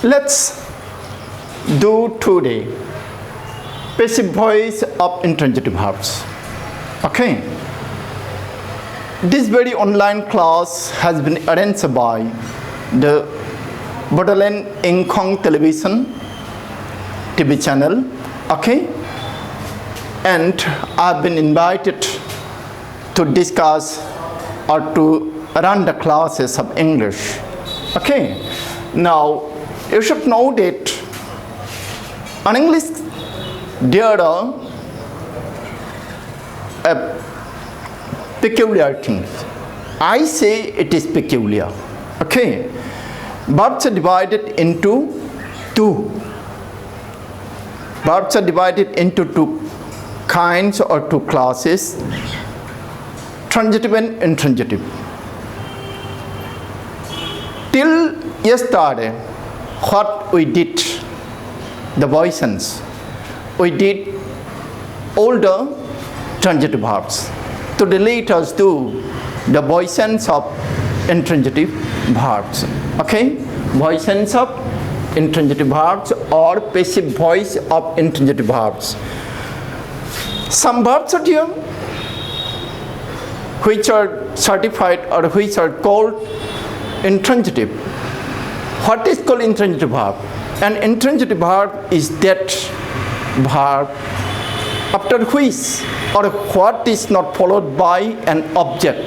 Let's do today passive voice of intransitive verbs. Okay. This very online class has been arranged by the Borderland Inkong Television TV channel. Okay. And I've been invited to discuss or to run the classes of English. Okay. Now, you should know that in English there are peculiar things. I say it is peculiar. Okay. Verbs are divided into two. Verbs are divided into two kinds or two classes, transitive and intransitive. Till yesterday, what we did, the voicings, we did all the transitive verbs. Today let us do the voicings of intransitive verbs. Okay? Voicings of intransitive verbs or passive voice of intransitive verbs. Some verbs are here which are certified or which are called intransitive. What is called intransitive verb? An intransitive verb is that verb after which or what is not followed by an object.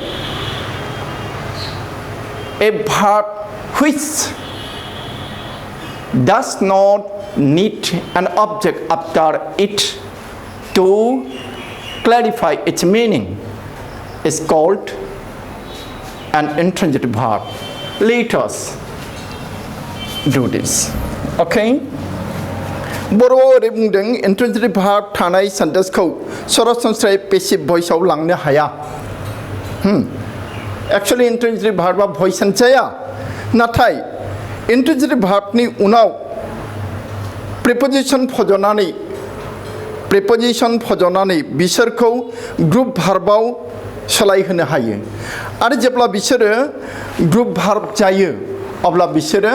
A verb which does not need an object after it to clarify its meaning is called an intransitive verb. Let us do this. Okay? Boro बुंदों intransitive verb थानाय सेन्टेन्सखौ सरासनस्रायै passive voice आव लांनो हाया. Actually intransitive verb आ voice जाया. नाथाय intransitive verb नि उनाव preposition फज'नानै बिसोरखौ group verb आव सोलायहोनो हायो. आरो जेब्ला बिसोरो group verb जायो अब्ला बिसोरो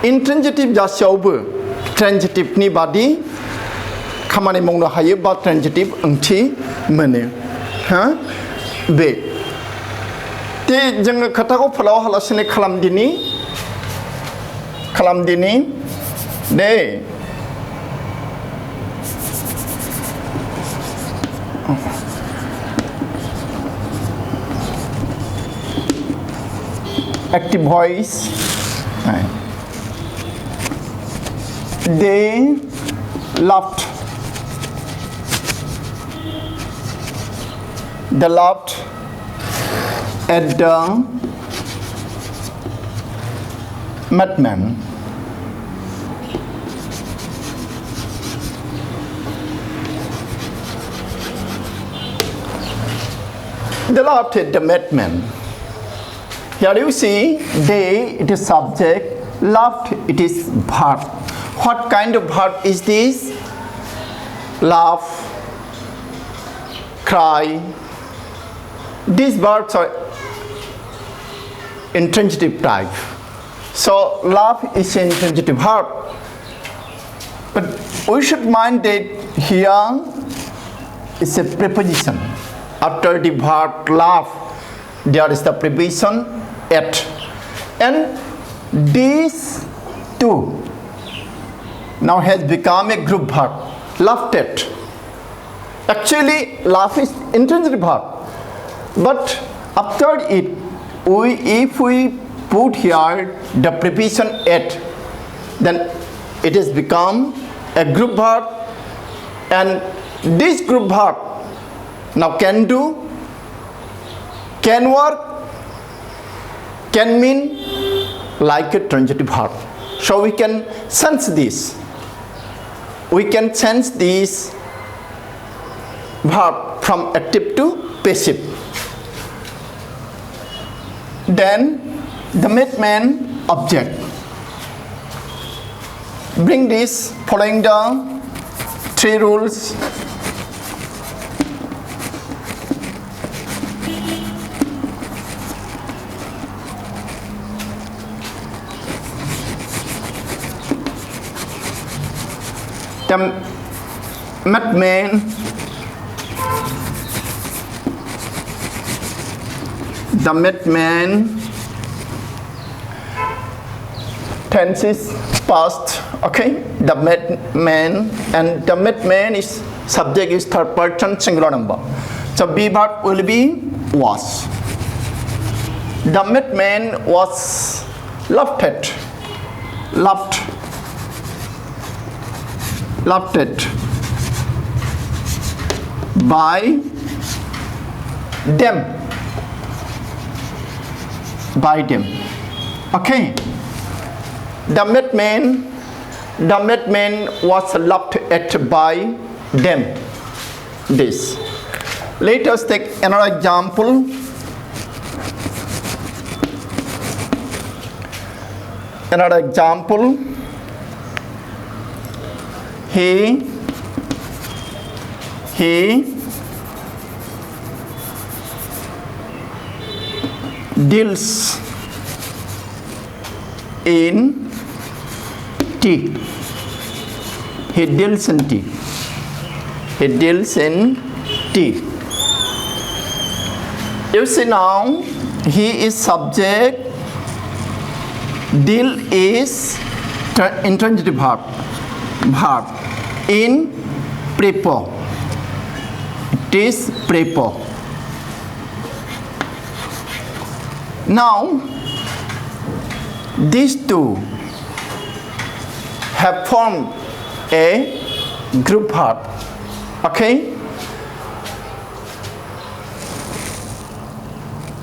intransitive जासेयावबो transitive नि बादि खामानि मावनो हायो बा transitive ओंथि मोनो. बे जोङो खोथाखौ फोलाव हालासिनो खालामदिनि दे active voice. They laughed. They laughed at the madman. They laughed at the madman. Here you see, they, it is subject, laughed, it is verb. What kind of verb is this? Laugh, cry. These verbs are intransitive type. So, laugh is an intransitive verb. But we should mind that here is a preposition. After the verb laugh, there is the preposition at. And these two now has become a group verb. Laughed at. Actually, laugh is intransitive verb. But after it, if we put here the preposition at, then it has become a group verb. And this group verb now can do, can work, can mean like a transitive verb. So we can sense this. We can change this verb from active to passive. Then the madman object. Bring this following the three rules. The madman, tense is past, okay? The madman, and the madman is subject is third person singular number. So be verb will be was. The madman was laughed at by them. Okay. The madman was laughed at by them. This. Let us take another example. He deals in tea. He deals in tea. You see now, he is subject, deal is intransitive verb in prepos. It is prepos. Now, these two have formed a group verb. Okay?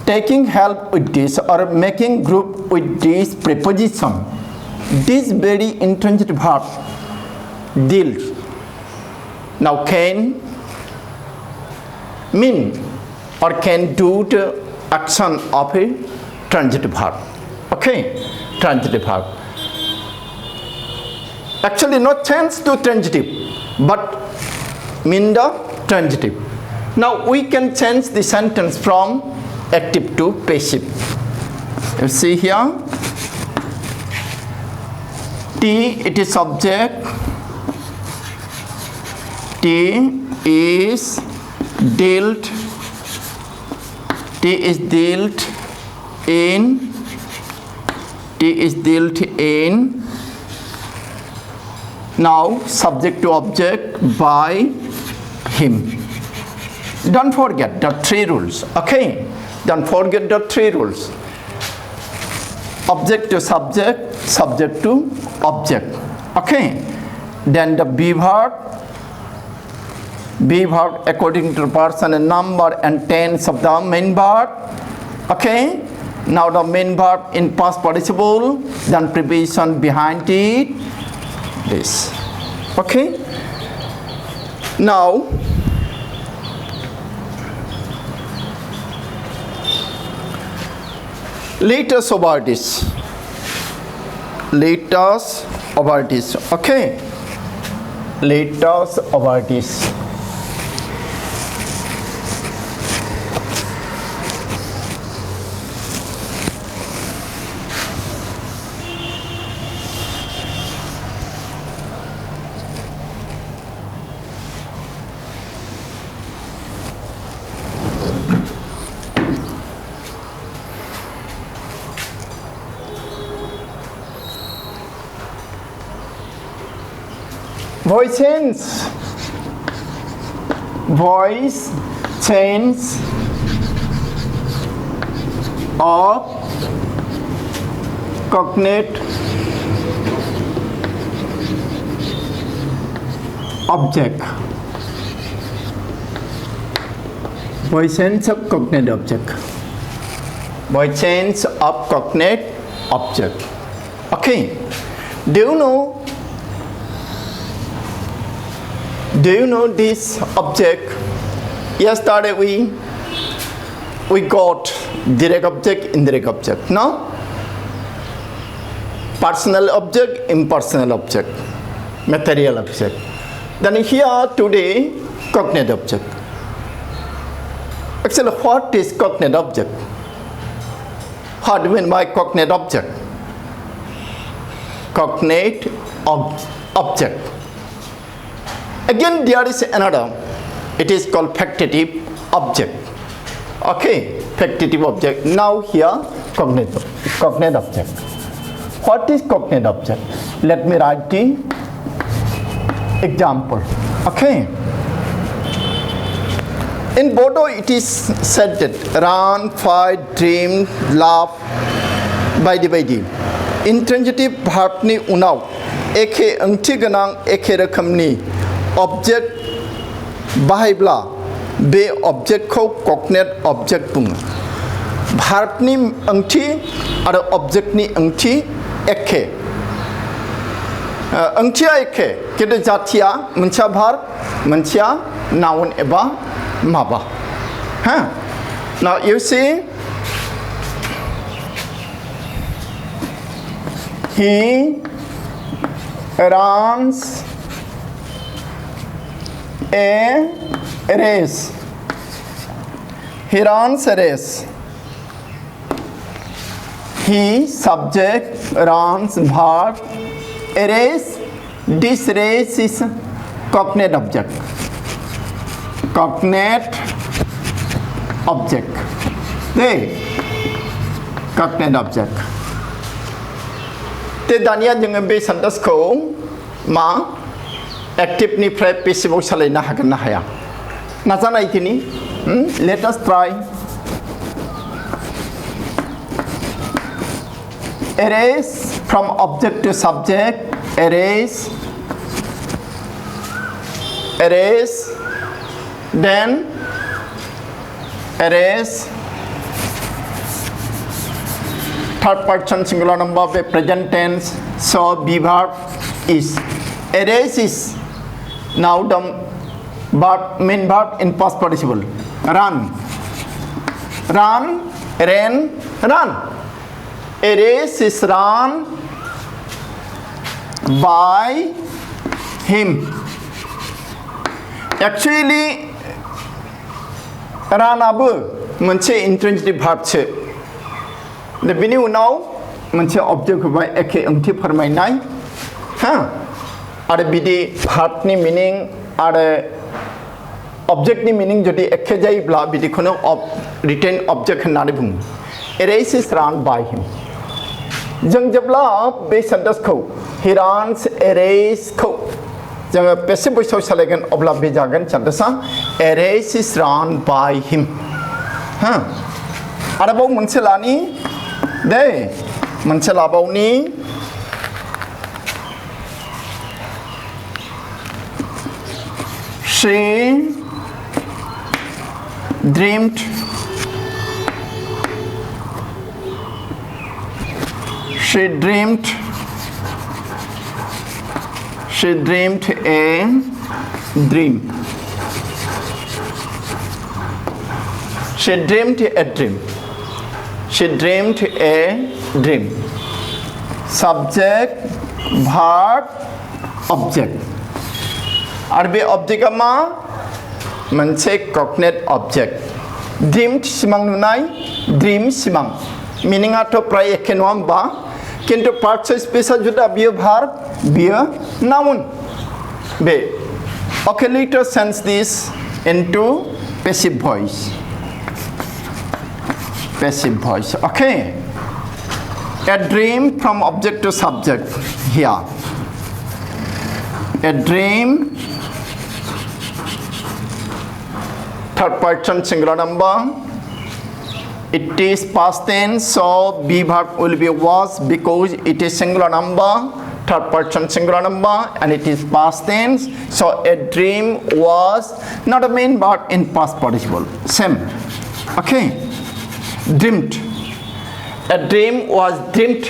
Taking help with this or making group with this preposition, this very intransitive verb deals now can mean or can do the action of a transitive verb. Okay, transitive verb. Actually not change to transitive, but mean the transitive. Now we can change the sentence from active to passive. You see here, T, it is subject, T is dealt in, now subject to object by him. Don't forget the three rules, okay? Don't forget the three rules. Object to subject, subject to object, okay? Then the be verb according to the person and number and tense of the main verb, okay? Now the main verb in past participle, then preposition behind it, this, okay? Now, let us over this, okay? Let us over this. Voice change of cognate object. Voice change of cognate object. Voice change of cognate object. Okay. Do you know this object? Yesterday we got direct object, indirect object, no? Personal object, impersonal object, material object. Then here today, cognate object. Actually, what is cognate object? How do you mean by cognate object? Cognate object. Again, there is another. It is called factative object. Okay, factative object. Now here, cognate object. What is cognate object? Let me write the example. Okay. In Bodo, it is said that run, fight, dream, laugh, बायदि बायदि intransitive verb नि उनाव एखे ओंथि गोनां एखे रोखोमनि object बाहायब्ला बे object खौ cognate object बुङो verb नि ओंथि आरो object नि ओंथि एखे ओंथिया एखे किन्तु जाथिया मोनसेया verb मोनसेया noun एबा माबा Now you see he runs a race. He runs a race. He subject runs verb a race. This race is cognate object. Cognate object. There. Cognate object. Te dania जोङो बे सेन्टेन्सखौ मा एक्टिभनिफ्राय पेसिभआव सोलायनो हागोन ना हाया नाजानायदिनि let us try erase from object to subject erase then erase third person singular number of present tense so be verb is erase is now the verb main verb in past participle run ran erase is run by him actually run आबो मोनसे intransitive verb छे दा बिनि उनाव मोनसे object होबाय एखे ओंथि फोरमायनाय आरो बिदि भार्बनि मिनिं आरो ऑब्जेक्टनि मिनिं जुदि एखे जायोब्ला बिदिखौनो रिटेन ऑब्जेक्ट होननानै बुङो erase is run by him जों जेब्ला बे सेन्टेन्सखौ he runs erase खौ जोङो पेसिभ भइसआव सोलायगोन अब्ला बे जागोन सेन्टेन्सआ erase is run by him आरोबाव मोनसे लानि दे मोनसे लाबावनि she dreamed a dream she dreamed a dream subject verb object आरो बे ऑब्जेक्टआ मा मोनसे cognate object dreamed सिमां नुनाय dream सिमां मिनिंआथ' प्राय एखे नङा होमबा किन्तु पार्टिसिपल स्पेसआ जुदा बियो verb बियो noun bay okay let us sense this into passive voice okay a dream from object to subject here a dream third person singular number it is past tense so be verb will be was because it is singular number third person singular number and it is past tense so a dream was not a main verb in past participle same okay dreamed a dream was dreamed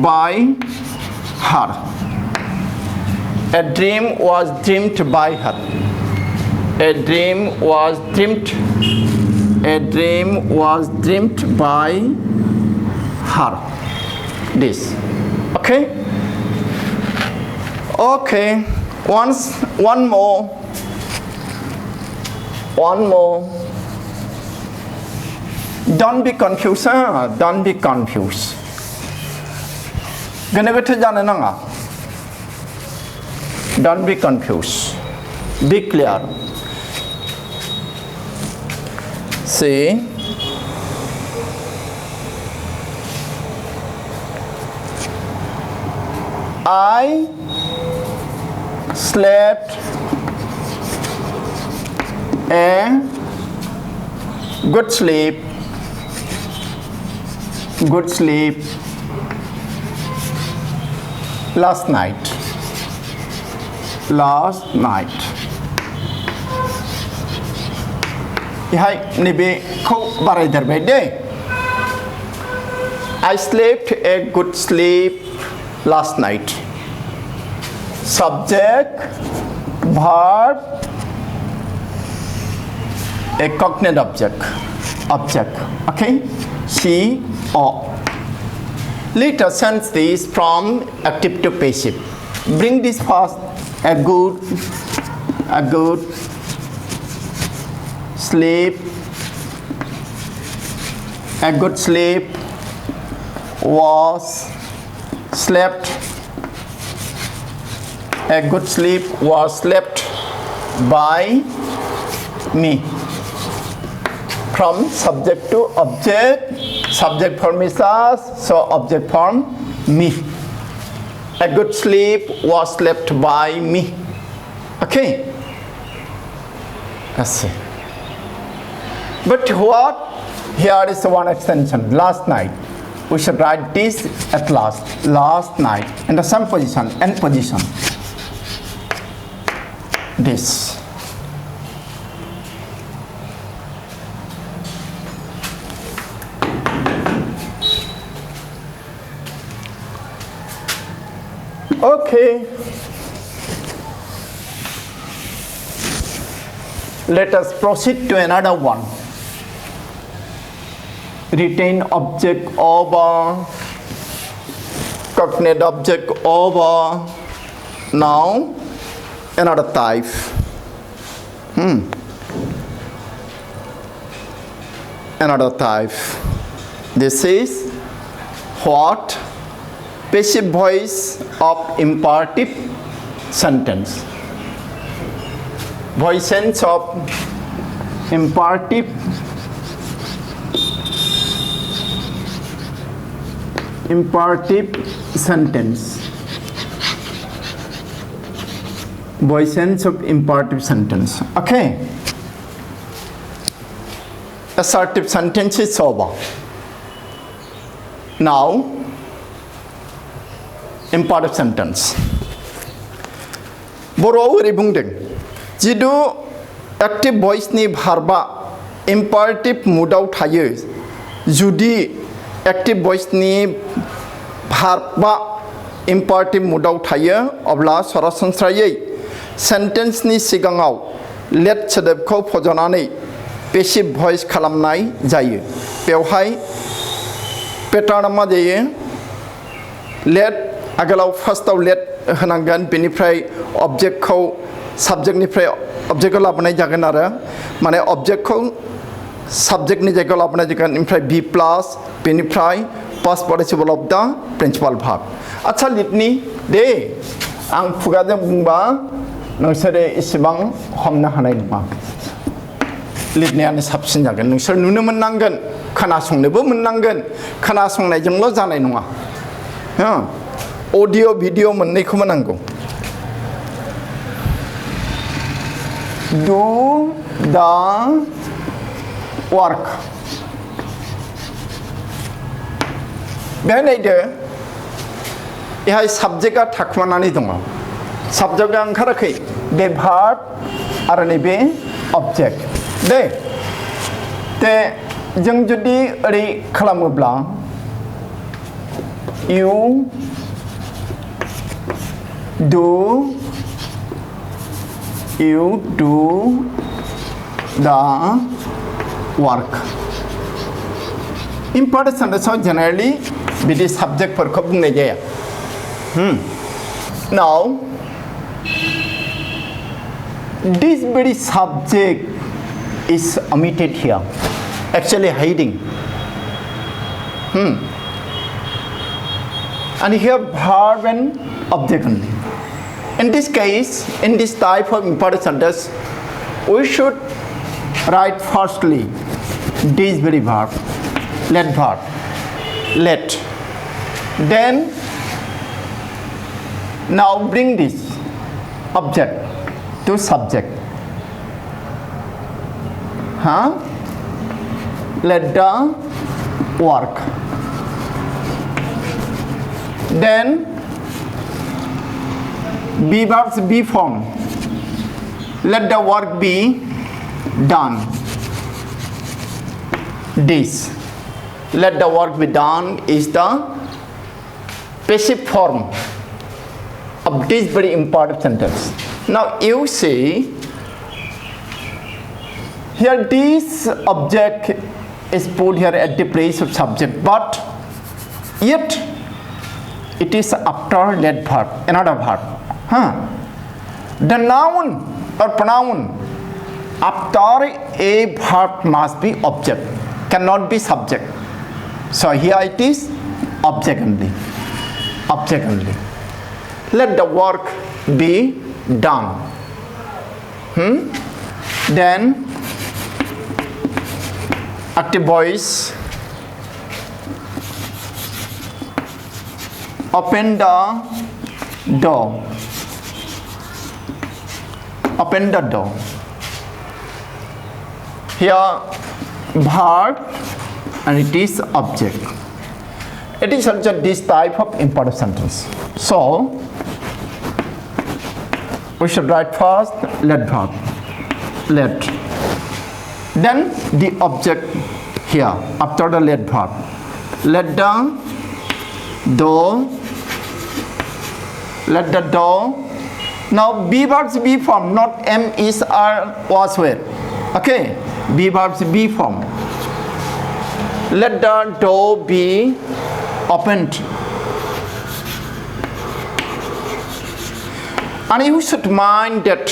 by her a dream was dreamed by her a dream was dreamed by her this okay one more don't be confused don't be confused गोनो गोथो जानो नाङा Don't be confused. Be clear. See, I slept a good sleep last night. Hai nebe khau barai darbai de. I slept a good sleep last night. Subject, verb, a cognate object. Okay, she or. Let us sense this from active to passive. Bring this first. A good sleep. A good sleep was slept. A good sleep was slept by me. From subject to object. Subject form is us, so object form me. A good sleep was slept by me. Okay? Let's see. But what? Here is one extension. Last night. We should write this at last. Last night. In the same position, end position. This. Okay. Let us proceed to another one. Retain object over, cognate object over. Now, another type. Another type. This is what? Passive voice of imperative sentence. Voice sense of imperative sentence. Voice sense of imperative sentence. Okay. Assertive sentence is over. Now, imperative sentence. Boro ori bungdeng. Jidu active voice ni verba imperative moodau thayo. Judi active voice ni verba imperative moodau thayo obla sarasansrayai sentence ni sigangau let sedebkhau phojananai passive voice khalamnai jayo. Bewhai pattern ma jayo let आगोलाव फार्स्टआव late होनांगोन बेनिफ्राय ऑब्जेक्टखौ साबजेक्टनिफ्राय ऑब्जेक्टखौ लाबोनाय जागोन आरो माने ऑब्जेक्टखौ साबजेक्टनि जायगायाव लाबोनाय जागोन ओमफ्राय बी प्लस बेनिफ्राय past participle of the principal verb आच्छा लिटनि दे आं खुगाजों बुंबा नोंसोरो इसेबां हमनो हानाय नङा लिरनायानो साबसिन जागोन नोंसोर नुनो मोननांगोन खोनासंनोबो मोननांगोन खोनासंनायजोंल' जानाय नङा हो Audio, video मोननैखौबो नांगौ. Do the work. बेहाय नायदो बेहाय साबजेक्टआ थाखुमानानै दङ. साबजेक्टआ ओंखाराखै. बे भार्ब आरो नैबे अबजेक्ट. दे जों जुदि ओरै खालामोब्ला you do the work. Imperative sentenceआव generally बिदि subjectफोरखौ बुंनाय जाया. Now this very subject is omitted here, actually hiding. And here verb and object only. in this case, in this type of imperfect sentence, we should write firstly this very verb, let verb, let. Then now bring this object to subject. Let the work. Then be verbs be form. Let the work be done. This. Let the work be done is the passive form of this very important sentence. Now you see here this object is put here at the place of subject, but yet it is after let verb, another verb. The noun or pronoun after a verb must be object, cannot be subject. So here it is object only. Object only. Let the work be done. Then active voice, open the door. Open the door. Here verb and it is object. It is also this type of important sentence. So we should write first let verb, let. Then the object here after the let verb. Let the door. Let the door. Now be verbs be form, not am, is, are, was, were. Okay, be verbs be form. Let the door be opened. And you should mind that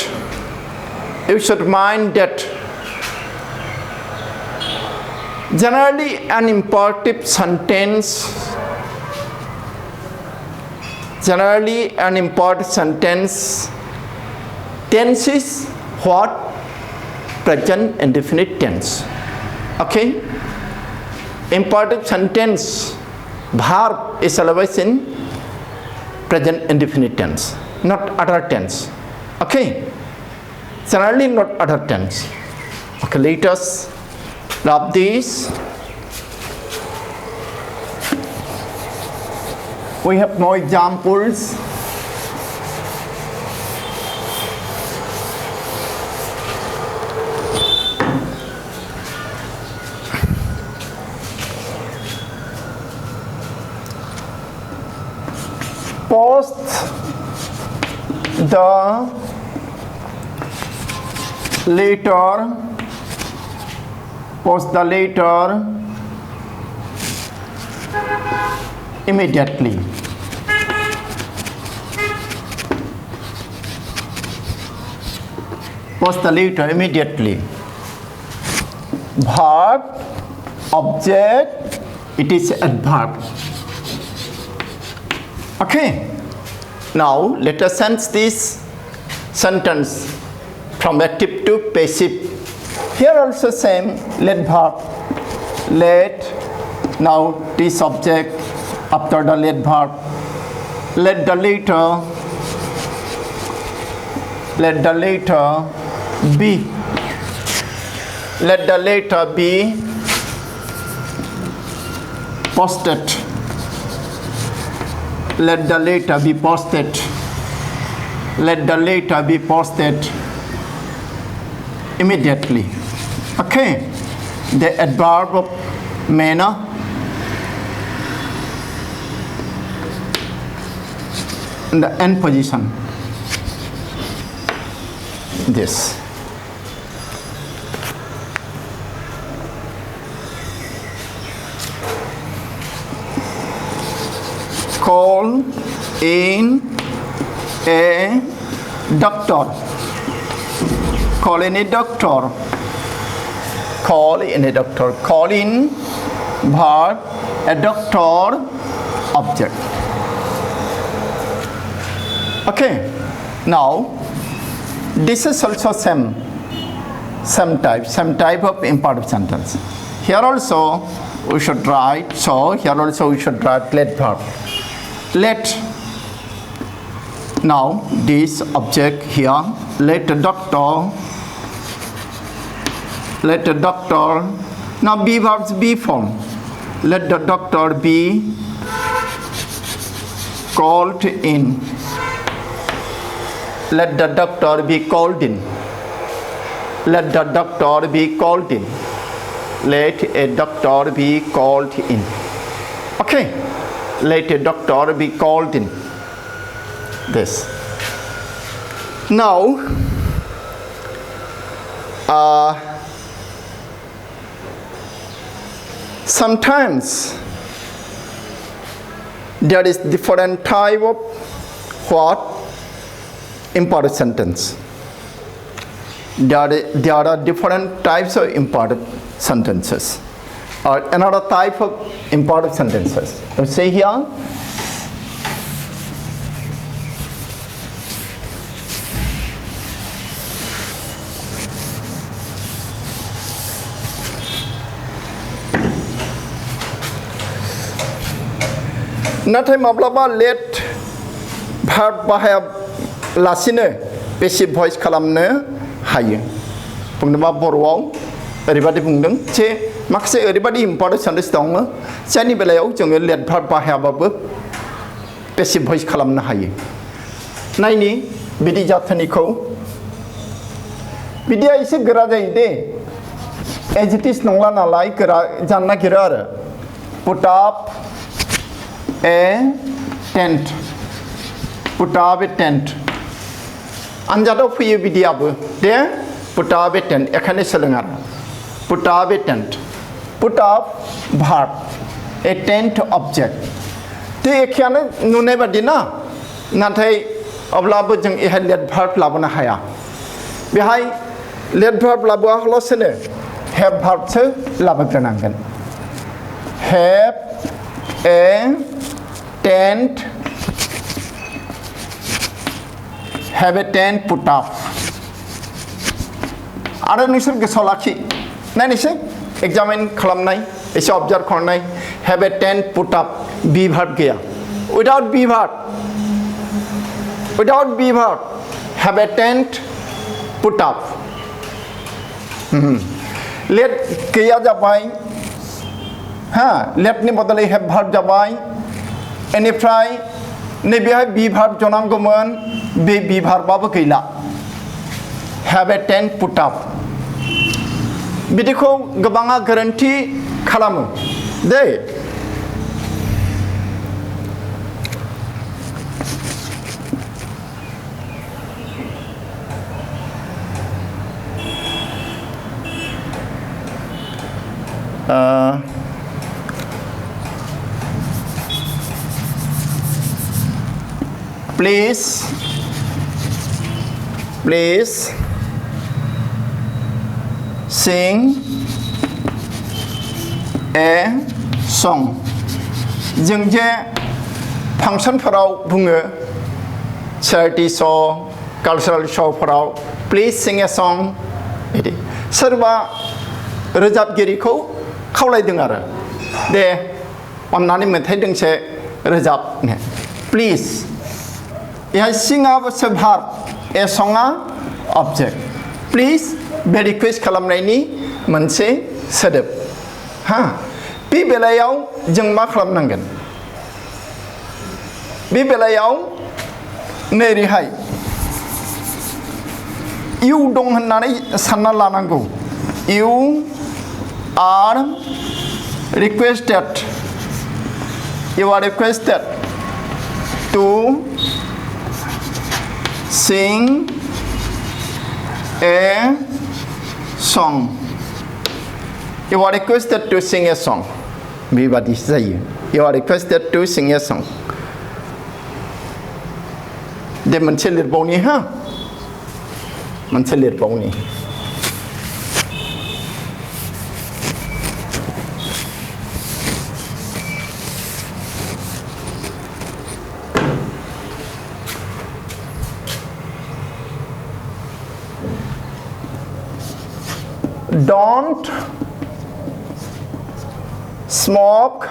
generally an imperative sentence tense is what? Present indefinite tense. Okay? Imperative sentence verb is always in present indefinite tense, not other tense. Okay? Generally not other tense. Okay, let us rub this. We have more examples. Post the letter immediately. Post the letter immediately. Verb, object, it is adverb. Okay. Now let us sense this sentence from active to passive. Here also same, let verb, let. Now this object after the let verb. Let the letter be. Let the letter be posted. Let the letter be posted. Let the letter be posted immediately. Okay. The adverb of manner. In the end position. This. Call in a doctor. Call in a doctor. Call in a doctor. Call in verb, a doctor, object. Okay. Now, this is also same type of imperative sentence. Here also we should write, so here also we should write let verb. Let, now this object here, let the doctor, now be verbs be form. Let the doctor be called in. Let the doctor be called in. Let the doctor be called in. Let a doctor be called in. Okay. Let a doctor be called in. This. Now, sometimes there is different type of what? Imperative sentence. There are different types of imperative sentences. Or another type of imperative sentences. You see here. नाथाय माब्लाबा late verb बाहायालासिनो passive भइस खालामनो हायो बुंनोबा बर'आव ओरैबादि बुंदों जे माखासे ओरैबादि इम्परटेन्ट सेन्टेन्स दङ जायनि बेलायाव जोङो लेट भार्ब बाहायाबाबो पेसिभ भइस खालामनो हायो नायनि बिदि जाथोनिखौ बिदिया एसे गोरा जायो दे एज इट इज नंला नालाय गोरा जानो नागिरो आरो पुट आप a tent. Put up a tent. आनजादाव फैयो बिदियाबो दे put up a tent एखाने सोलों आरो put up a tent. Put up verb a tent object. ते एखेयानो नुनाय बादि ना नाथाय अब्लाबो जों एहाय लेट भार्ब लाबोनो हाया बेहाय लेट भार्ब लाबोआलासेनो have verb सो लाबोग्रोनांगोन have a tent, have a tent put up. आरो नोंसोर गोसोआव लाखि नायनोसै एग्जामिन खालामनाय एसे अबजार्भ खालामनाय have a tent put up be verb गैया without be verb have a tent put up let गैया जाबाय हाँ लेटनि बदलै have verb जाबाय एनिफ्राय नैबेहाय बी भार्ब जनांगौमोन बे बी भार्बाबो गैला have a tent put up बिदिखौ गोबाङा गोरोन्थि खालामो दे Please sing a song. जों जे फांसनफोराव बुङो charity show, cultural showफोराव please sing a song बिदि सोरबा रोजाबगिरिखौ खावलायदों आरो दे अन्नानै मेथाइ दोंसे रोजाबनो please यहाँ सिंगा बस verb ए सङा object please बे रिक्वेस्ट खालामनायनि मोनसे सोदोब हा बे बेलायाव जों मा खालामनांगोन बे बेलायाव नैरैहाय you दं होननानै सानना लानांगौ you are requested to sing a song. You are requested to sing a song. बेबादि जायो. You are requested to sing a song. दे मोनसे लिरबावनि हा मोनसे लिरबावनि don't smoke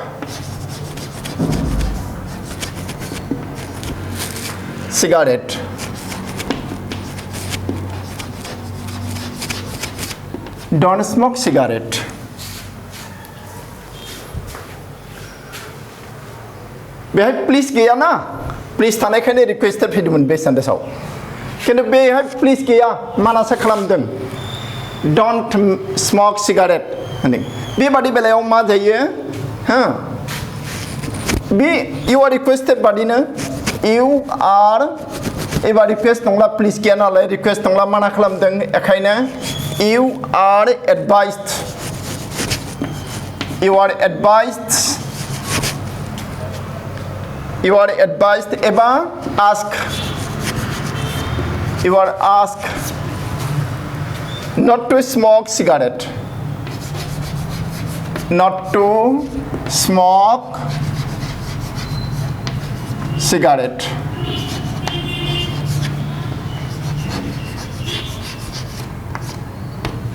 cigarette. Don't smoke cigarette. Behave please gaya na. Please tanai khane requested fidmun based on the show. Can behave please gaya mana sa khalam deng. Don't smoke cigarette. Be body belayo ma jaye. Be you are requested body na. You are eba request tongla please gaya na le request tongla mana khalam deng ekhaina. You are advised. You are advised. You are advised eba ask. You are asked not to smoke cigarette. Not to smoke cigarette.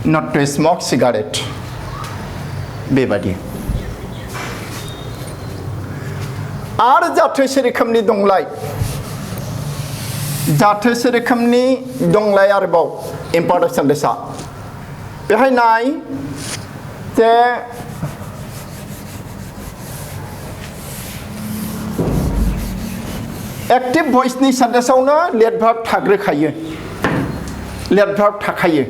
Not to smoke cigarette. Bebadi. Ar jathese rokomni donglai. Jathese rokomni donglai arbaw important sandesa. Behai nai je active voice ni sandesawna let verb thagrokhayo. Let verb thakhayo.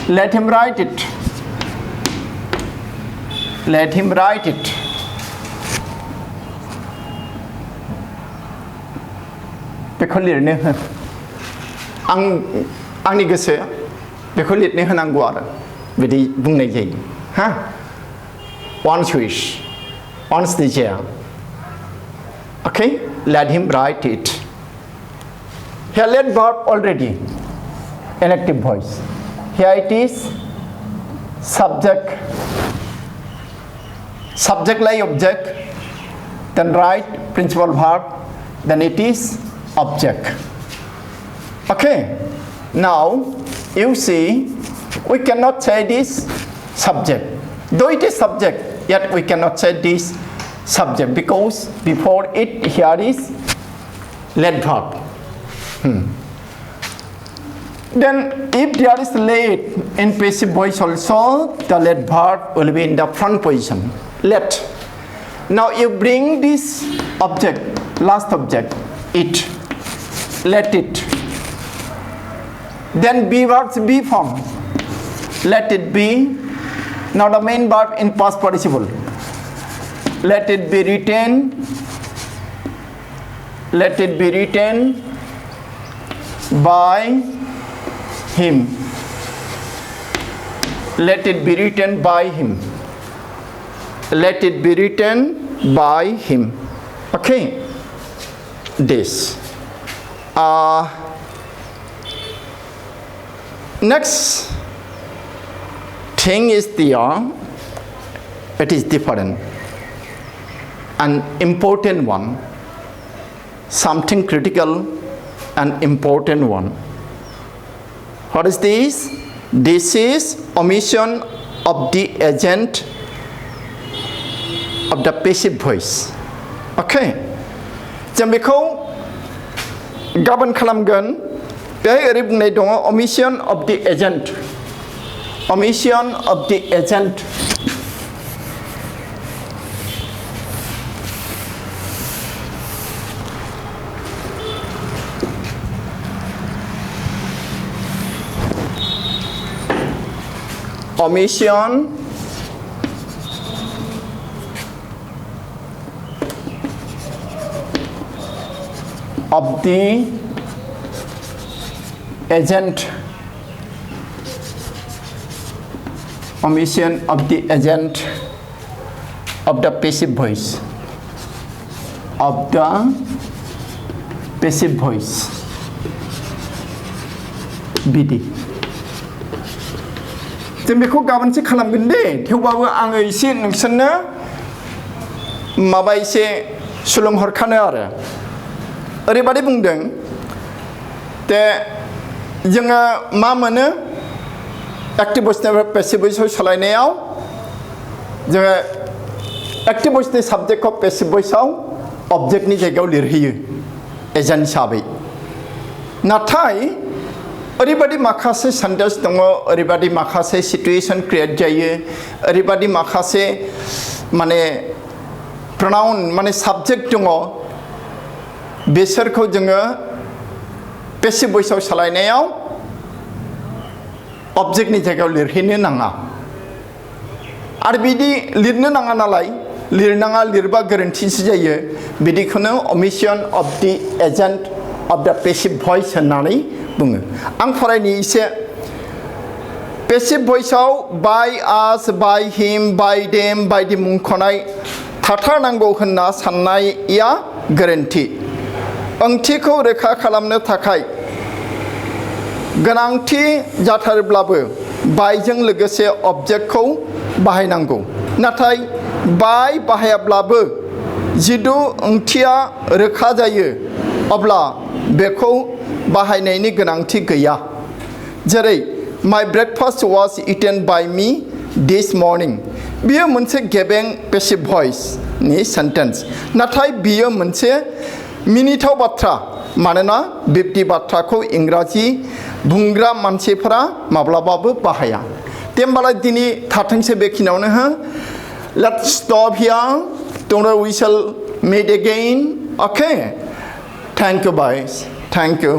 Let him write it. Let him write it. Bekhol lirne आंनि गोसो बेखौ लिरनो होनांगौ आरो बिदि बुंनाय जायो हा once wish once desire okay let him write it here let verb already an active voice here it is subject like object then write principal verb then it is object. Okay, now you see we cannot say this subject. Though it is subject, yet we cannot say this subject because before it here is let verb. Then if there is let in passive voice also, the let verb will be in the front position. Let. Now you bring this object, last object, it. Let it. Then be verbs be form. Let it be. Now the main verb in past participle. Let it be written. Let it be written by him. Let it be written by him. Let it be written by him. Okay. This. Next thing is there. It is different. An important one. Something critical and important one. What is this? This is omission of the agent of the passive voice. Okay. जों बेखौ गाबोन खालामगोन बेहाय ओरै बुंनाय दङ omission of the agent. Omission of the agent. Omission of the agent. Omission of the agent of the passive voice. Of the passive voice. BD. जों बेखौ गाबोनसो खालामगोन दे थेवबाबो आङो एसे नोंसोरनो माबा एसे सुलुं हरखानो आरो ओरैबादि बुंदों दे जोङो मा मोनो एक्टिभ भइसनिफ्राय पेसिभ भइसआव सोलायनायाव जोङो एक्टिभ भइसनि साबजेक्टखौ पेसिभ भइसआव अबजेक्टनि जायगायाव लिरहैयो एजेन्ट हिसाबै नाथाय ओरैबादि माखासे सेन्टेन्स दङ ओरैबादि माखासे सिटुएसन क्रिएट जायो ओरैबादि माखासे माने प्रनाउन माने साबजेक्ट दङ बिसोरखौ जोङो पेसिभ भइसआव सोलायनायाव अबजेक्टनि जायगायाव लिरहैनो नाङा आरो बिदि लिरनो नाङा नालाय लिरनाङा लिरबा गोरोन्थिसो जायो बिदिखौनो omission of the agent of the passive voice होननानै बुङो आं फरायनि एसे पेसिभ भइसआव by us by him by them बायदि मुंख'नाय थाथारनांगौ होनना साननाया गोरोन्थि ओंथिखौ रोखा खालामनो थाखाय गोनांथि जाथारब्लाबो बायजों लोगोसे अबजेक्टखौ बाहायनांगौ नाथाय बाय बाहायाब्लाबो जिदु ओंथिया रोखा जायो अब्ला बेखौ बाहायनायनि गोनांथि गैया जेरै my breakfast was eaten by me this morning बियो मोनसे गेबें पेसिभ भइसनि सेन्टेन्स नाथाय बियो मोनसे मिनिथाव बाथ्रा मानोना बिब्दि बाथ्राखौ इंराजि बुंग्रा मानसिफोरा माब्लाबाबो बाहाया दे होमबालाय दिनै थाथोंसै बेखिनियावनो हो let's stop here tomorrow we shall meet again okay thank you bye thank you